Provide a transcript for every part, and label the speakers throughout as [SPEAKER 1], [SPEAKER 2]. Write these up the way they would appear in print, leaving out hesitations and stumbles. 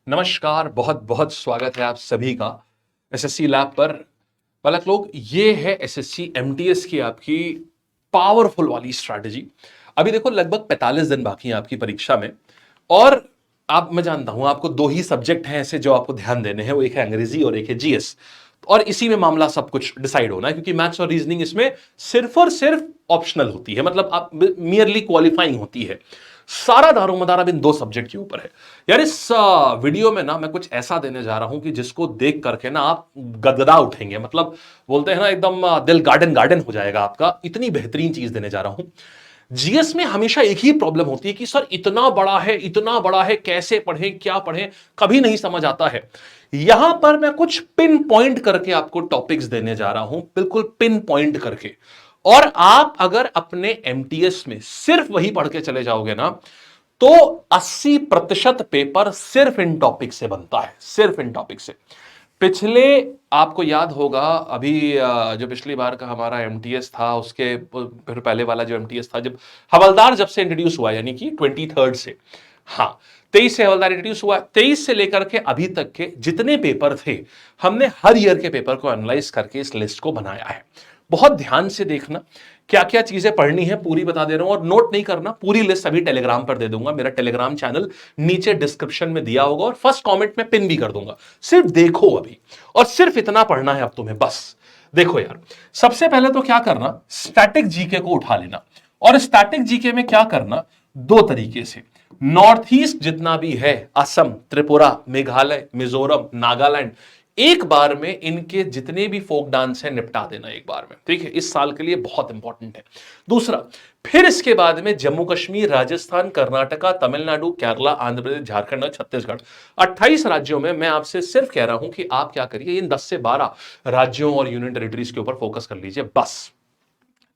[SPEAKER 1] नमस्कार, बहुत बहुत स्वागत है आप सभी का एसएससी लैब पर। पलक लोग, ये है एसएससी एमटीएस की आपकी पावरफुल वाली स्ट्रैटेजी। अभी देखो लगभग 45 दिन बाकी हैं आपकी परीक्षा में। और आप, मैं जानता हूं आपको दो ही सब्जेक्ट हैं ऐसे जो आपको ध्यान देने हैं, वो एक है अंग्रेजी और एक है जीएस। और इसी में मामला सब कुछ डिसाइड होना है, क्योंकि मैथ्स और रीजनिंग इसमें सिर्फ और सिर्फ ऑप्शनल होती है, मतलब आप मियरली क्वालिफाइंग होती है। सारा दारोमदार अब इन दो सब्जेक्ट के ऊपर है। यार इस वीडियो में ना मैं कुछ ऐसा देने जा रहा हूं कि जिसको देख करके ना आप गदगदा उठेंगे, मतलब बोलते हैं ना एकदम दिल गार्डन गार्डन हो जाएगा आपका। इतनी बेहतरीन चीज देने जा रहा हूं। जीएस में हमेशा एक ही प्रॉब्लम होती है कि सर इतना बड़ा है, इतना बड़ा है, कैसे पढ़ें, क्या पढ़ें, कभी नहीं समझ आता है। यहां पर मैं कुछ पिन पॉइंट करके आपको टॉपिक्स देने जा रहा हूं, बिल्कुल पिन पॉइंट करके। और आप अगर अपने एमटीएस में सिर्फ वही पढ़ के चले जाओगे ना, तो 80% पेपर सिर्फ इन टॉपिक से बनता है, सिर्फ इन टॉपिक से। पिछले, आपको याद होगा अभी जो पिछली बार का हमारा एमटीएस था, उसके फिर पहले वाला जो एमटीएस था, जब हवलदार जब से इंट्रोड्यूस हुआ, यानी कि 23 से, हाँ 23 से हवलदार इंट्रोड्यूस हुआ, 23 से लेकर के अभी तक के जितने पेपर थे, हमने हर ईयर के पेपर को एनालाइज करके इस लिस्ट को बनाया है। बहुत ध्यान से देखना, क्या क्या चीजें पढ़नी है पूरी बता दे रहा हूं। और नोट नहीं करना, पूरी लिस्ट अभी टेलीग्राम पर दे दूंगा। मेरा टेलीग्राम चैनल नीचे डिस्क्रिप्शन में दिया होगा और फर्स्ट कमेंट में पिन भी कर दूंगा। सिर्फ देखो अभी, और सिर्फ इतना पढ़ना है अब तुम्हें, बस देखो यार। सबसे पहले तो क्या करना, स्टैटिक जीके को उठा लेना। और स्टैटिक जीके में क्या करना, दो तरीके से। नॉर्थ ईस्ट जितना भी है, असम, त्रिपुरा, मेघालय, मिजोरम, नागालैंड, एक बार में इनके जितने भी फोक डांस हैं निपटा देना एक बार में, ठीक है। इस साल के लिए बहुत इंपॉर्टेंट है। दूसरा, फिर इसके बाद में जम्मू कश्मीर, राजस्थान, कर्नाटका, तमिलनाडु, केरला, आंध्र प्रदेश, झारखंड और छत्तीसगढ़, 28 राज्यों में मैं आपसे सिर्फ कह रहा हूं कि आप क्या करिए, इन 10 से 12 राज्यों और यूनियन टेरिटरीज के ऊपर फोकस कर लीजिए, बस।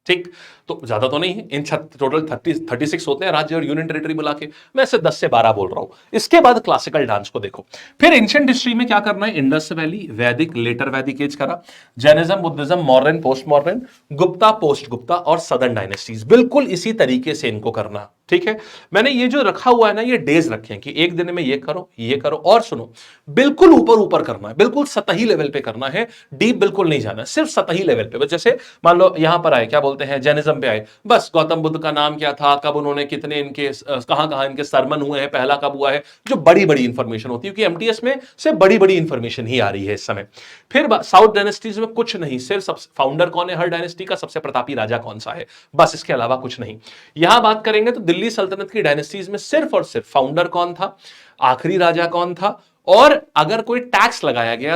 [SPEAKER 1] ठीक, तो ज्यादा तो नहीं है, इन टोटल 36 होते हैं राज्य और यूनियन टेरिटरी मिला के, मैं सिर्फ 10 से 12 बोल रहा हूं। इसके बाद क्लासिकल डांस को देखो। फिर एंशिएंट हिस्ट्री में क्या करना है, इंडस वैली, वैदिक, लेटर वैदिक एज करा, Jainism, Buddhism, modern, post modern, Gupta, post Gupta और सदर्न डायनेस्टीज, बिल्कुल इसी तरीके से इनको करना, ठीक है। मैंने ये जो रखा हुआ है ना, ये डेज रखे हैं कि एक दिन में ये करो, ये करो। और सुनो, बिल्कुल ऊपर ऊपर करना है, बिल्कुल सतही लेवल पे करना है, डीप बिल्कुल नहीं जाना, सिर्फ सतही लेवल पे। बस जैसे मान लो यहां पर आए, क्या बोलते हैं, जैनिज्म पे आए, बस गौतम बुद्ध का नाम क्या था, कब उन्होंने, कितने इनके, कहां कहां इनके सरमन हुए हैं, पहला कब हुआ है, जो बड़ी बड़ी इंफॉर्मेशन होती है, क्योंकि एमटीएस में से बड़ी बड़ी इंफॉर्मेशन ही आ रही है इस समय। फिर साउथ डायनेस्टीज में कुछ नहीं, सिर्फ फाउंडर कौन है हर डायनेस्टी का, सबसे प्रतापी राजा कौन सा है, बस, इसके अलावा कुछ नहीं। यहां बात करेंगे तो दिल्ली सल्तनत की डायनेस्टीज में सिर्फ और सिर्फ फाउंडर कौन था, आखिरी राजा कौन था, और अगर कोई टैक्स लगाया गया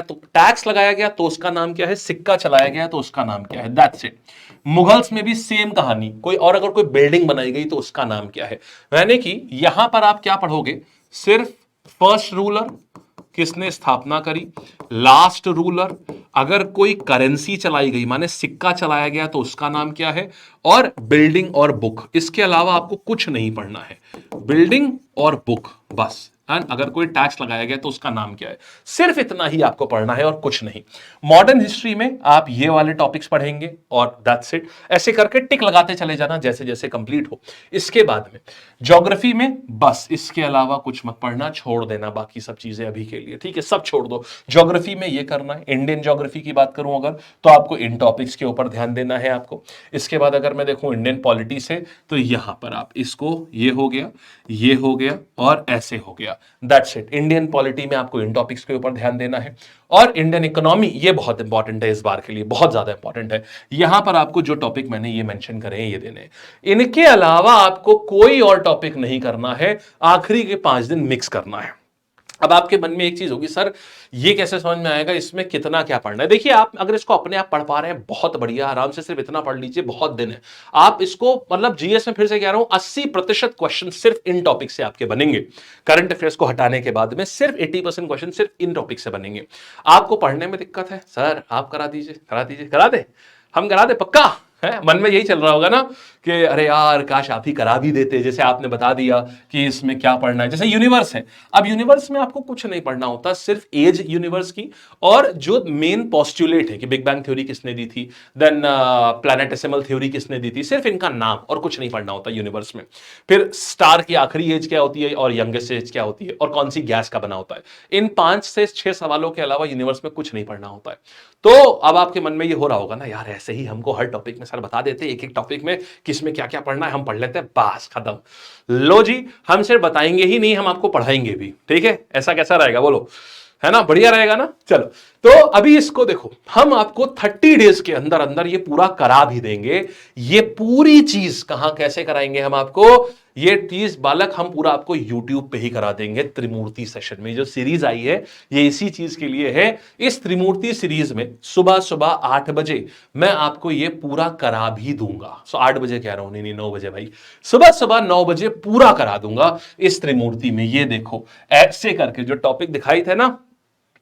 [SPEAKER 1] तो उसका नाम क्या है, सिक्का चलाया गया तो उसका नाम क्या है, दैट्स इट। मुगल्स में भी सेम कहानी, कोई और अगर कोई बिल्डिंग बनाई गई तो उसका नाम क्या है। यानी कि यहां पर आप क्या पढ़ोगे, सिर्फ फर्स्ट रूलर, किसने स्थापना करी, लास्ट रूलर, अगर कोई करेंसी चलाई गई माने सिक्का चलाया गया तो उसका नाम क्या है, और बिल्डिंग और बुक। इसके अलावा आपको कुछ नहीं पढ़ना है, बिल्डिंग और बुक बस। एंड अगर कोई टैक्स लगाया गया तो उसका नाम क्या है, सिर्फ इतना ही आपको पढ़ना है और कुछ नहीं। मॉडर्न हिस्ट्री में आप ये वाले टॉपिक्स पढ़ेंगे और दैट्स इट। ऐसे करके टिक लगाते चले जाना जैसे जैसे कंप्लीट हो। इसके बाद में ज्योग्राफी में बस इसके अलावा कुछ मत पढ़ना, छोड़ देना बाकी सब चीजें अभी के लिए, ठीक है, सब छोड़ दो। ज्योग्राफी में ये करना है। इंडियन ज्योग्राफी की बात करूं अगर, तो आपको इन टॉपिक्स के ऊपर ध्यान देना है आपको। इसके बाद अगर मैं देखूं इंडियन पॉलिटी से, तो यहां पर आप इसको, ये हो गया, ये हो गया और ऐसे हो गया, दैट्स इट। इंडियन पॉलिटी में आपको इन टॉपिक्स के ऊपर ध्यान देना है। और इंडियन इकोनॉमी, ये बहुत इंपॉर्टेंट है इस बार के लिए, बहुत ज्यादा इंपॉर्टेंट है। यहां पर आपको जो टॉपिक मैंने ये मेंशन करे हैं ये देने हैं। इनके अलावा आपको कोई और टॉपिक नहीं करना है, आखिरी के 5 दिन मिक्स करना है। अब आपके मन में एक चीज होगी, सर ये कैसे समझ में आएगा, इसमें कितना क्या पढ़ना है। देखिए, आप अगर इसको अपने आप पढ़ पा रहे हैं बहुत बढ़िया, आराम से सिर्फ इतना पढ़ लीजिए, बहुत दिन है। आप इसको, मतलब जीएस में फिर से कह रहा हूं, 80% क्वेश्चन सिर्फ इन टॉपिक से आपके बनेंगे। करंट अफेयर्स को हटाने के बाद में सिर्फ 80% क्वेश्चन सिर्फ इन टॉपिक से बनेंगे। आपको पढ़ने में दिक्कत है, सर आप करा दीजिए, करा दीजिए, करा दे, हम करा दे, पक्का है, मन में यही चल रहा होगा ना कि अरे यार काश आप ही करा भी देते, जैसे आपने बता दिया कि इसमें क्या पढ़ना है। जैसे यूनिवर्स है, अब यूनिवर्स में आपको कुछ नहीं पढ़ना होता, सिर्फ एज यूनिवर्स की और जो मेन पोस्टुलेट है कि बिग बैंग थ्योरी किसने दी थी, देन प्लैनेटेसिमल थ्योरी किसने दी थी, सिर्फ इनका नाम और कुछ नहीं पढ़ना होता यूनिवर्स में। फिर स्टार की आखिरी एज क्या होती है और यंगेस्ट एज क्या होती है और कौन सी गैस का बना होता है। इन 5 से 6 सवालों के अलावा यूनिवर्स में कुछ नहीं पढ़ना होता है। तो अब आपके मन में ये हो रहा होगा ना, यार ऐसे ही हमको हर टॉपिक में सर बता देते, एक एक टॉपिक में किसमें क्या क्या पढ़ना है हम पढ़ लेते हैं, बस खत्म। लो जी, हम सिर्फ बताएंगे ही नहीं, हम आपको पढ़ाएंगे भी। ठीक है, ऐसा कैसा रहेगा बोलो, है ना, बढ़िया रहेगा ना। चलो, तो अभी इसको देखो, हम आपको 30 डेज के अंदर अंदर ये पूरा करा भी देंगे। ये पूरी चीज कहां कैसे कराएंगे हम आपको, ये चीज बालक हम पूरा आपको YouTube पे ही करा देंगे। त्रिमूर्ति सेशन में जो सीरीज आई है ये इसी चीज के लिए है। इस त्रिमूर्ति सीरीज में सुबह सुबह 8 बजे मैं आपको ये पूरा करा भी दूंगा। 8 बजे कह रहा हूं, नहीं 9 बजे भाई, सुबह सुबह 9 बजे पूरा करा दूंगा इस त्रिमूर्ति में। ये देखो ऐसे करके जो टॉपिक दिखाई थे ना,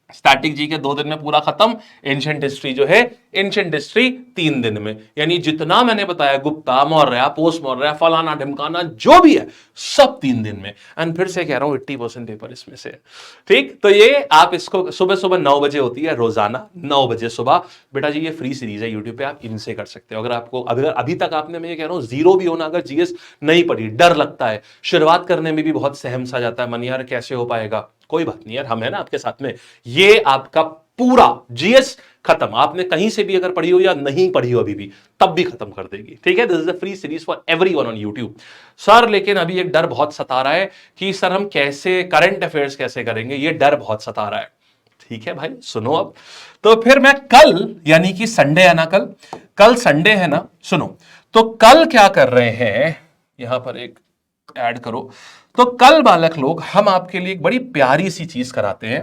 [SPEAKER 1] स्टैटिक जी के 2 दिन में पूरा खत्म, एंशिएंट हिस्ट्री जो है, एंशिएंट हिस्ट्री 3 दिन में। यानी जितना मैंने बताया गुप्ता, मौर्य, पोस्ट मौर्य, फलाना ढिमकाना जो भी है सब 3 दिन में। एंड फिर से कह रहा हूं 80% पेपर इसमें से। ठीक, तो ये आप इसको सुबह सुबह 9 बजे होती है, रोजाना 9 बजे सुबह। बेटा जी ये फ्री सीरीज है यूट्यूब पे, आप इनसे कर सकते हो। अगर आपको अभी तक आपने, मैं ये कह रहा हूं जीरो भी होना, अगर जीएस नहीं पढ़ी, डर लगता है, शुरुआत करने में भी बहुत सहम सा जाता है मन, यार कैसे हो पाएगा, कोई बात नहीं यार, हम है ना आपके साथ में। ये आपका पूरा जीएस खत्म, आपने कहीं से भी अगर पढ़ी हो या नहीं पढ़ी हो अभी भी, तब भी खत्म कर देगी। ठीक है, this is a free series for everyone on YouTube. Sir लेकिन अभी एक डर बहुत सता रहा है कि सर हम कैसे करंट अफेयर्स कैसे करेंगे, ये डर बहुत सता रहा है। ठीक है भाई, सुनो अब। तो फिर मैं कल, यानी कि संडे है ना, कल संडे है ना, सुनो, तो कल क्या कर रहे हैं, यहां पर एक ऐड करो। तो कल बालक लोग हम आपके लिए एक बड़ी प्यारी सी चीज कराते हैं।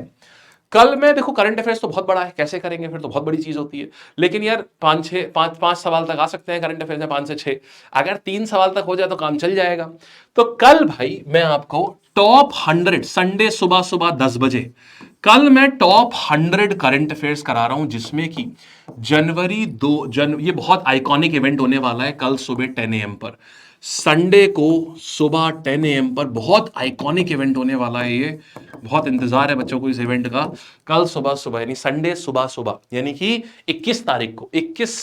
[SPEAKER 1] कल में देखो करंट अफेयर्स तो बहुत बड़ा है, कैसे करेंगे, फिर तो बहुत बड़ी चीज होती है। लेकिन यार 5 सवाल तक आ सकते हैं करंट अफेयर्स में, 5 से 6। अगर 3 सवाल तक हो जाए तो काम चल जाएगा। तो कल भाई मैं आपको टॉप 100, संडे सुबह सुबह 10 बजे कल मैं टॉप 100 करंट अफेयर्स करा रहा हूं, जिसमें कि जनवरी 2 ये बहुत आइकॉनिक इवेंट होने वाला है कल सुबह 10 AM पर। संडे को सुबह 10 AM पर बहुत आइकॉनिक इवेंट होने वाला है। ये बहुत इंतजार है बच्चों को इस इवेंट का। कल सुबह सुबह यानी संडे सुबह सुबह, यानी कि 21 तारीख को, 21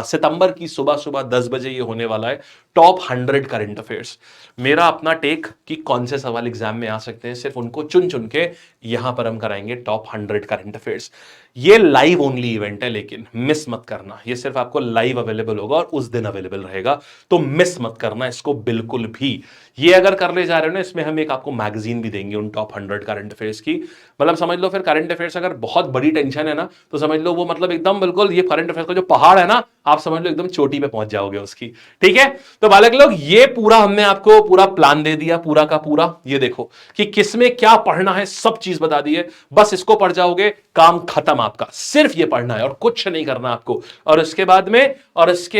[SPEAKER 1] सितंबर की सुबह सुबह 10 बजे ये होने वाला है टॉप 100 करंट अफेयर्स। मेरा अपना टेक कि कौन से सवाल एग्जाम में आ सकते हैं, सिर्फ उनको चुन चुन के यहां पर हम कराएंगे टॉप 100 करंट अफेयर्स। ये लाइव ओनली इवेंट है, लेकिन मिस मत करना। ये सिर्फ आपको लाइव अवेलेबल होगा और उस दिन अवेलेबल रहेगा, तो मिस मत करना इसको बिल्कुल भी। ये अगर करने जा रहे हो ना, इसमें हम एक आपको मैगजीन भी देंगे उन टॉप 100 करंट अफेयर्स की। मतलब समझ लो फिर करंट अफेयर्स अगर बहुत बड़ी टेंशन है ना, तो समझ लो वो मतलब एकदम बिल्कुल ये करंट अफेयर्स का जो पहाड़ है ना, आप समझ लो एकदम चोटी पे पहुंच जाओगे उसकी। ठीक है, तो बालक लोग ये पूरा हमने आपको पूरा प्लान दे दिया, पूरा का पूरा। ये देखो कि किसमें क्या पढ़ना है, सब चीज बता दी है। बस इसको पढ़ जाओगे, काम खत्म आपका। सिर्फ ये पढ़ना है और कुछ नहीं करना आपको। और इसके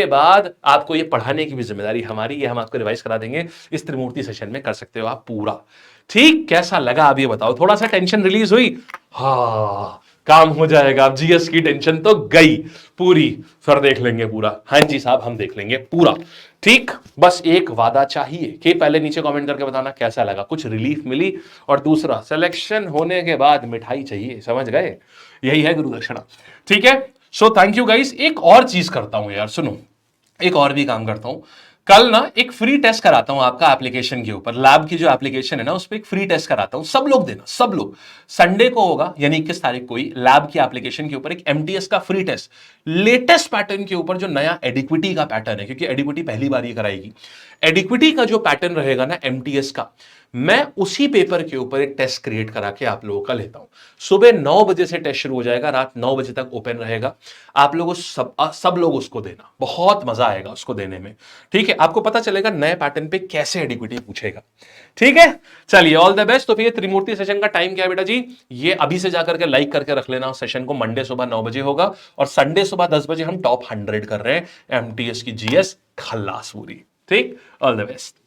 [SPEAKER 1] बाद आपको ये पढ़ाने की भी जिम्मेदारी हमारी, ये हम आपको रिवाइज करा देंगे इस त्रिमूर्ति सेशन में, कर सकते हो आप पूरा। ठीक, कैसा लगा आप ये बताओ, थोड़ा सा टेंशन रिलीज हुई? हाँ, काम हो जाएगा। अब जीएस की टेंशन तो गई पूरी, फिर देख लेंगे पूरा। हाँ जी साहब, हम देख लेंगे पूरा। ठीक, बस एक वादा चाहिए कि पहले नीचे कमेंट करके बताना कैसा लगा, कुछ रिलीफ मिली, और दूसरा सिलेक्शन होने के बाद मिठाई चाहिए, समझ गए, यही है गुरु दक्षिणा। ठीक है, सो थैंक यू गाइस। एक और चीज करता हूं यार, सुनो, एक और भी काम करता हूं। कल ना एक फ्री टेस्ट कराता हूं आपका एप्लीकेशन के ऊपर, लैब की जो एप्लीकेशन है ना उस पर एक फ्री टेस्ट कराता हूं, सब लोग देना, सब लोग। संडे को होगा यानी 21 तारीख को ही लैब की एप्लीकेशन के ऊपर एक एमटीएस का फ्री टेस्ट, लेटेस्ट पैटर्न के ऊपर, जो नया एडिक्विटी का पैटर्न है, क्योंकि एडिक्विटी पहली बार ये कराएगी। एडिक्विटी का जो पैटर्न रहेगा ना एमटीएस का, मैं उसी पेपर के ऊपर एक टेस्ट क्रिएट करा के आप लोगों का लेता हूं। सुबह 9 बजे से टेस्ट शुरू हो जाएगा, रात 9 बजे तक ओपन रहेगा। आप लोगों सब लोग उसको देना, बहुत मजा आएगा उसको देने में। ठीक है, आपको पता चलेगा नए पैटर्न पे कैसे एडिक्विटी पूछेगा। ठीक है, चलिए ऑल द बेस्ट। तो फिर त्रिमूर्ति सेशन का टाइम क्या है बेटा जी, ये अभी से जाकर के लाइक करके रख लेना सेशन को। मंडे सुबह 9 बजे होगा और संडे सुबह 10 बजे हम टॉप 100 कर रहे हैं एमटीएस की जीएस खल्लास पूरी। ठीक, ऑल द बेस्ट।